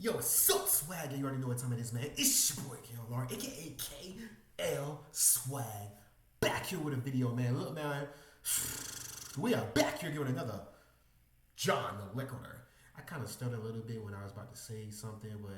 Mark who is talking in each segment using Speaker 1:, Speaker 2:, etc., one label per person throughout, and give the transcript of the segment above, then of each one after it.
Speaker 1: Yo, what's up, Swag? You already know what time it is, man. It's your boy, KL, aka KL Swag. Back here with a video, man. Look, man. We are back here with another John the Liquor. I kind of stuttered a little bit when I was about to say something, but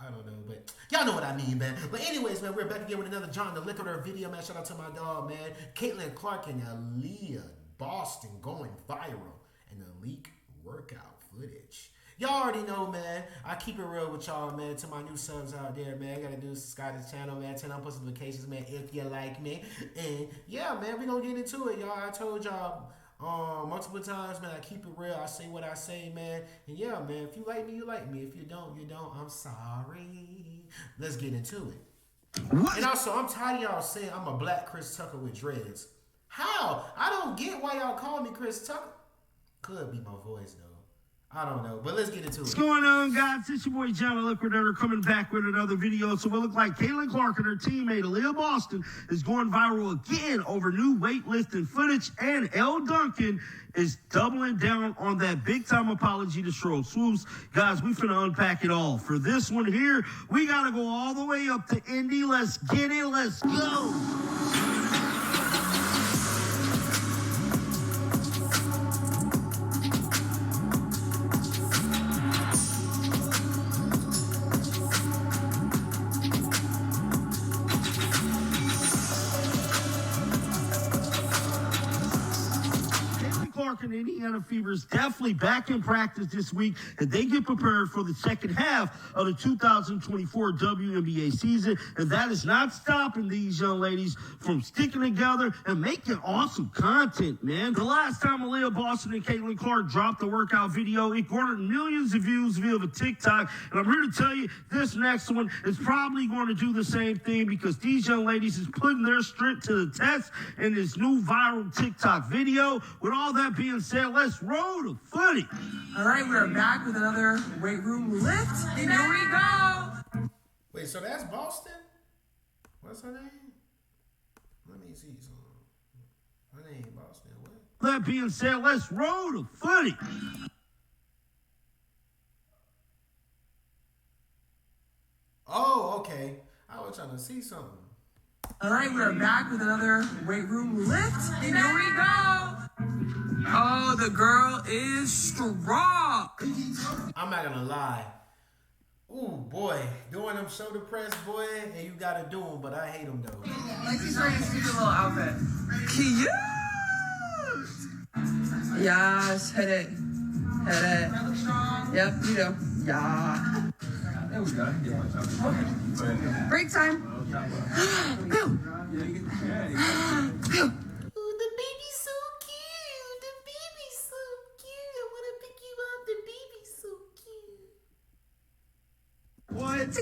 Speaker 1: I don't know. But y'all know what I mean, man. But anyways, man, we're back again with another John the Liquor video, man. Shout out to my dog, man. Caitlin Clark and Aliyah, Boston, going viral. And the leak workout footage. Y'all already know, man. I keep it real with y'all, man. To my new subs out there, man. I gotta do subscribe to the channel, man. Turn on post notifications, man, if you like me. And yeah, man, we gonna get into it, y'all. I told y'all multiple times, man. I keep it real. I say what I say, man. And yeah, man, if you like me, you like me. If you don't, you don't. I'm sorry. Let's get into it. What? And also, I'm tired of y'all saying I'm a black Chris Tucker with dreads. How? I don't get why y'all call me Chris Tucker. Could be my voice, though. I don't know, but let's get into it.
Speaker 2: What's going on, guys? It's your boy, John the Liquidator, coming back with another video. So it looks like Caitlin Clark and her teammate, Aliyah Boston, is going viral again over new weightlifting footage, and Elle Duncan is doubling down on that big-time apology to Cheryl Swoops. Guys, we finna unpack it all. For this one here, we gotta go all the way up to Indy. Let's get it. Let's go. And Indiana Fever is definitely back in practice this week, and they get prepared for the second half of the 2024 WNBA season, and that is not stopping these young ladies from sticking together and making awesome content, man. The last time Aliyah Boston and Caitlin Clark dropped the workout video, it garnered millions of views via the TikTok, and I'm here to tell you this next one is probably going to do the same thing, because these young ladies is putting their strength to the test in this new viral TikTok video. With all that being said, let's roll the footage.
Speaker 3: All right, we are back with another weight room lift, and here we go.
Speaker 1: Wait, so that's Boston? What's her name? Let me see some. Her name Boston. What?
Speaker 2: That being said, let's roll the footage.
Speaker 1: Oh, okay. I was trying to see something.
Speaker 3: All right, we are back with another weight room lift, and here we go. Oh, the girl is strong.
Speaker 1: I'm not gonna lie. Ooh, boy. Doing them shoulder press, boy, and you gotta do them, but I hate them, though.
Speaker 3: Like she's wearing a stupid little outfit. Cute. Yes, hit it. Hit it. Yep, you do. Yeah. Break time. Pew. Pew.
Speaker 2: What?
Speaker 4: Say,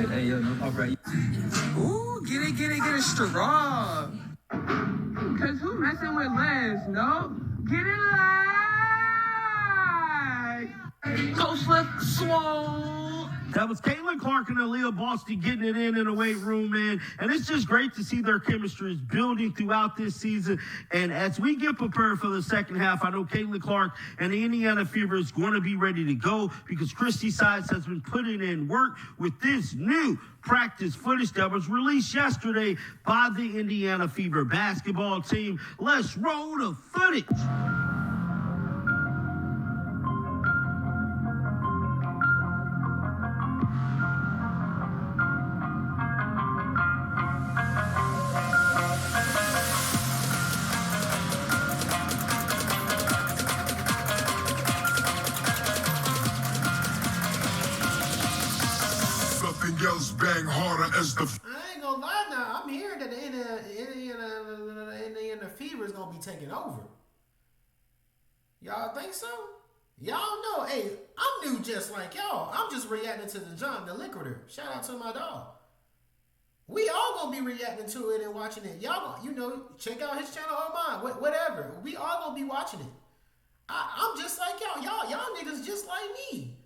Speaker 4: hey, yo, no, all right.
Speaker 3: Ooh, get it strong. Cause who messing with Liz? No, get it live. Coach Flip Swole.
Speaker 2: That was Caitlin Clark and Aliyah Boston getting it in a weight room, man. And it's just great to see their chemistry is building throughout this season. And as we get prepared for the second half, I know Caitlin Clark and the Indiana Fever is going to be ready to go, because Christy Sides has been putting in work with this new practice footage that was released yesterday by the Indiana Fever basketball team. Let's roll the footage.
Speaker 5: Else bang harder as the.
Speaker 1: I ain't gonna lie now. I'm hearing that the Indiana Fever is gonna be taking over. Y'all think so? Y'all know, hey, I'm new just like y'all. I'm just reacting to the John the Liquidator. Shout out to my dog. We all gonna be reacting to it and watching it. Y'all, you know, check out his channel or mine, whatever. We all gonna be watching it. I'm just like y'all. Y'all niggas just like me.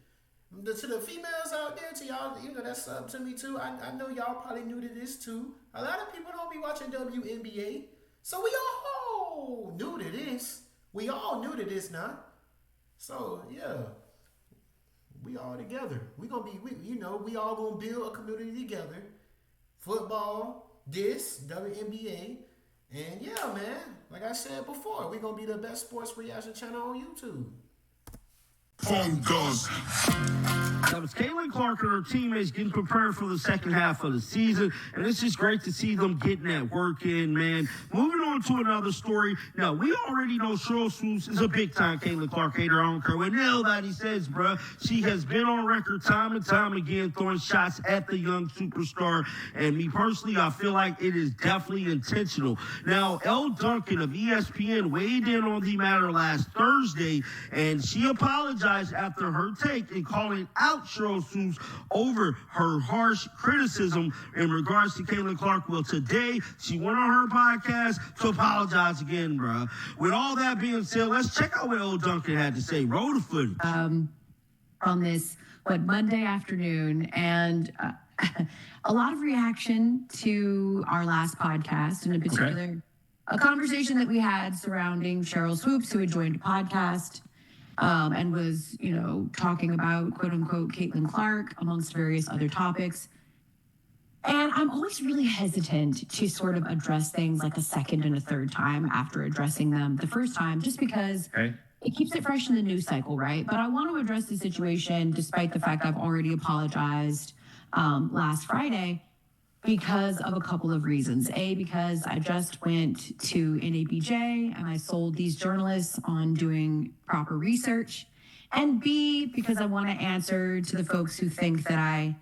Speaker 1: To the females out there, to y'all, you know, that's up to me too. I know y'all probably new to this too. A lot of people don't be watching WNBA. So we all new to this. We all new to this now. So, yeah. We all together. We all gonna build a community together. Football, WNBA, and yeah, man. Like I said before, we gonna be the best sports reaction channel on YouTube.
Speaker 5: Pongas.
Speaker 2: That was Caitlin Clark and her teammates getting prepared for the second half of the season, and it's just great to see them getting that work in, man. Moving on to another story. Now, we already know Cheryl Swoops is a big-time Caitlin Clark hater. I don't care what nobody says, bruh. She has been on record time and time again throwing shots at the young superstar, and me personally, I feel like it is definitely intentional. Now, Elle Duncan of ESPN weighed in on the matter last Thursday, and she apologized after her take in calling out Cheryl Swoops over her harsh criticism in regards to Caitlin Clark. Well, today she went on her podcast to apologize again, bro. With all that being said, let's check out what Elle Duncan had to say. Roll the footage.
Speaker 4: On this, Monday afternoon, and a lot of reaction to our last podcast, and in particular, a conversation that we had surrounding Cheryl Swoops, who had joined a podcast. And was, talking about, quote unquote, Caitlin Clark, amongst various other topics. And I'm always really hesitant to sort of address things like a second and a third time after addressing them the first time, just because it keeps it fresh in the news cycle, right? But I want to address the situation despite the fact I've already apologized last Friday, because of a couple of reasons. A, because I just went to NABJ and I sold these journalists on doing proper research. And B, because I want to answer to the folks who think that I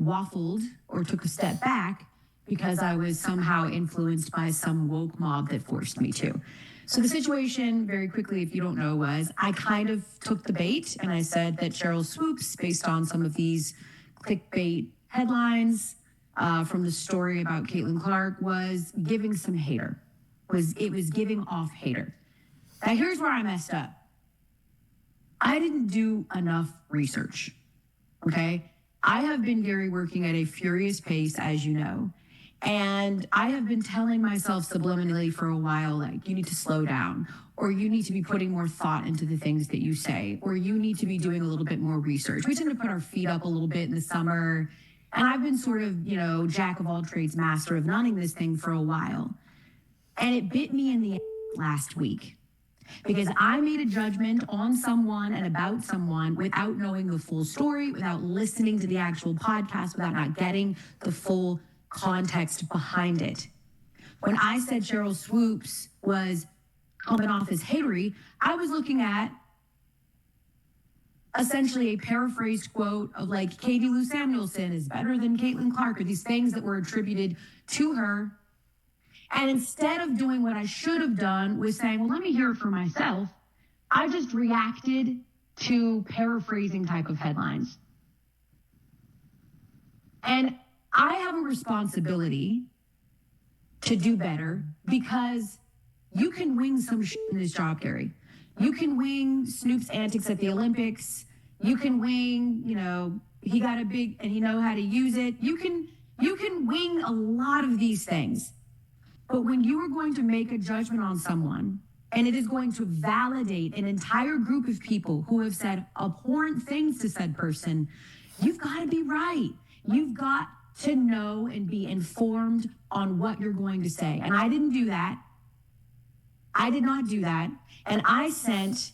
Speaker 4: waffled or took a step back because I was somehow influenced by some woke mob that forced me to. So the situation, very quickly, if you don't know, was I kind of took the bait and I said that Cheryl Swoops, based on some of these clickbait headlines, from the story about Caitlin Clark, was giving some hater. It was giving off hater. Now, here's where I messed up. I didn't do enough research, okay? I have been, Gary, working at a furious pace, as you know, and I have been telling myself subliminally for a while, like, you need to slow down, or you need to be putting more thought into the things that you say, or you need to be doing a little bit more research. We tend to put our feet up a little bit in the summer. And I've been sort of, jack of all trades, master of noneing this thing for a while. And it bit me in the ass last week because I made a judgment on someone and about someone without knowing the full story, without listening to the actual podcast, without not getting the full context behind it. When I said Cheryl Swoops was coming off as hatery, I was looking at essentially a paraphrased quote of like Katie Lou Samuelson is better than Caitlin Clark, or these things that were attributed to her. And instead of doing what I should have done was saying, well, let me hear it for myself, I just reacted to paraphrasing type of headlines. And I have a responsibility to do better because you can wing some shit in this job, Gary. You can wing Snoop's antics at the Olympics. You can wing, he got a big and he know how to use it. You can wing a lot of these things. But when you are going to make a judgment on someone and it is going to validate an entire group of people who have said abhorrent things to said person, you've got to be right. You've got to know and be informed on what you're going to say. And I didn't do that. I did not do that. And I sent,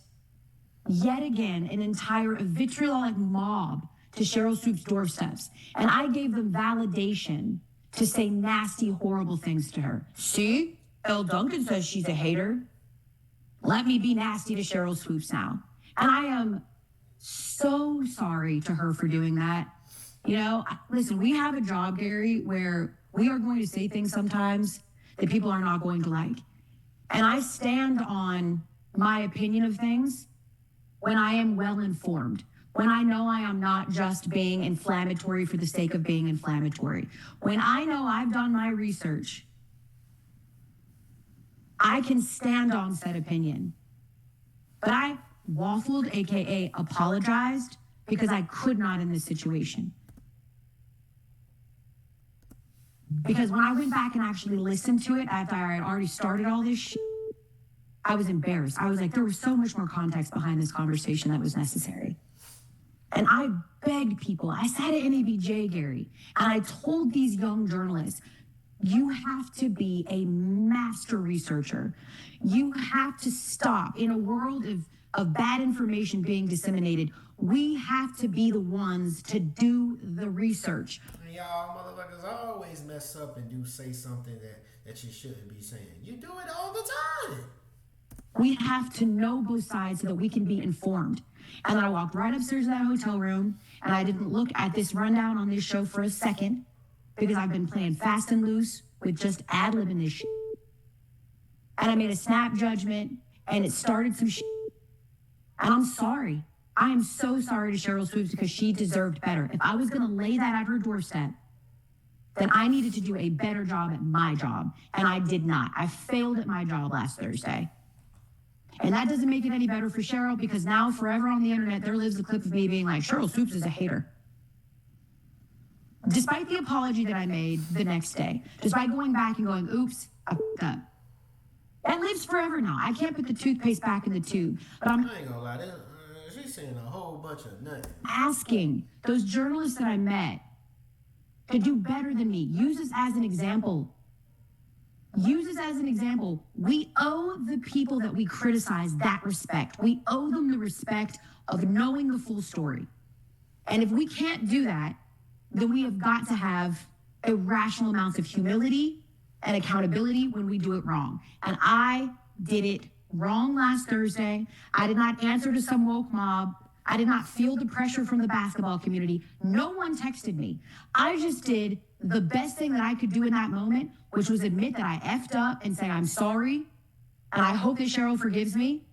Speaker 4: yet again, an entire vitriolic mob to Cheryl Swoops' doorsteps. And I gave them validation to say nasty, horrible things to her. See, Elle Duncan says she's a hater. Let me be nasty to Cheryl Swoops now. And I am so sorry to her for doing that. Listen, we have a job, Gary, where we are going to say things sometimes that people are not going to like. And I stand on my opinion of things when I am well informed, when I know I am not just being inflammatory for the sake of being inflammatory, when I know I've done my research, I can stand on said opinion. But I waffled, AKA apologized, because I could not in this situation. Because when I went back and actually listened to it after I had already started all this shit, I was embarrassed. I was like, there was so much more context behind this conversation that was necessary. And I begged people. I sat at NABJ, Gary, and I told these young journalists, you have to be a master researcher. You have to stop. In a world of bad information being disseminated, we have to be the ones to do the research.
Speaker 1: Y'all motherfuckers always mess up and do say something that you shouldn't be saying. You do it all the time.
Speaker 4: We have to know both sides so that we can be informed. And then I walked right upstairs to that hotel room, and I didn't look at this rundown on this show for a second, because I've been playing fast and loose with just ad-libbing this shit. And I made a snap judgment, and it started some shit. And I'm sorry. I am so sorry to Cheryl Swoops, because she deserved better. If I was going to lay that at her doorstep, then I needed to do a better job at my job. And I did not. I failed at my job last Thursday. And that doesn't make it any better for Cheryl, because now forever on the internet, there lives a clip of me being like, Cheryl Swoops is a hater. Despite the apology that I made the next day, despite going back and going, oops, I f***ed up. That lives forever now. I can't put the toothpaste back in the tube. But I'm
Speaker 1: I ain't gonna lie, she's saying a whole bunch of nothing.
Speaker 4: asking those journalists that I met to do better than me. Use this as an example. Use this as an example. We owe the people that we criticize that respect. We owe them the respect of knowing the full story. And if we can't do that, then we have got to have irrational amounts of humility and accountability when we do it wrong. And I did it wrong last Thursday. I did not answer to some woke mob. I did not feel the pressure from the basketball community. No one texted me. I just did the best thing that I could do in that moment, which was admit that I effed up and say I'm sorry, and I hope that Cheryl forgives me,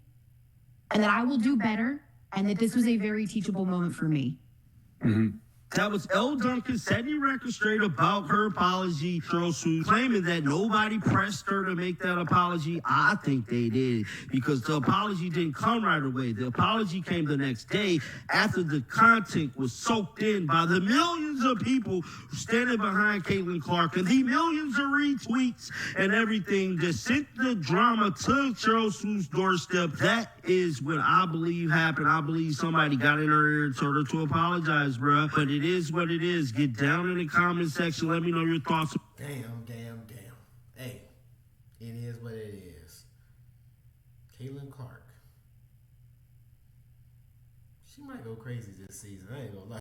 Speaker 4: and that I will do better, and that this was a very teachable moment for me.
Speaker 2: Mm-hmm. That was Elle Duncan setting record straight about her apology. Cheryl Swoops claiming that nobody pressed her to make that apology. I think they did, because the apology didn't come right away. The apology came the next day after the content was soaked in by the millions of people standing behind Caitlin Clark and the millions of retweets and everything that sent the drama to Cheryl Swoops' doorstep. That is what I believe happened. I believe somebody got in her ear and told her to apologize, bruh. But it is what it is. Get down in the comment section. Let me know your thoughts.
Speaker 1: Damn. Hey, it is what it is. Caitlin Clark. She might go crazy this season. I ain't gonna lie.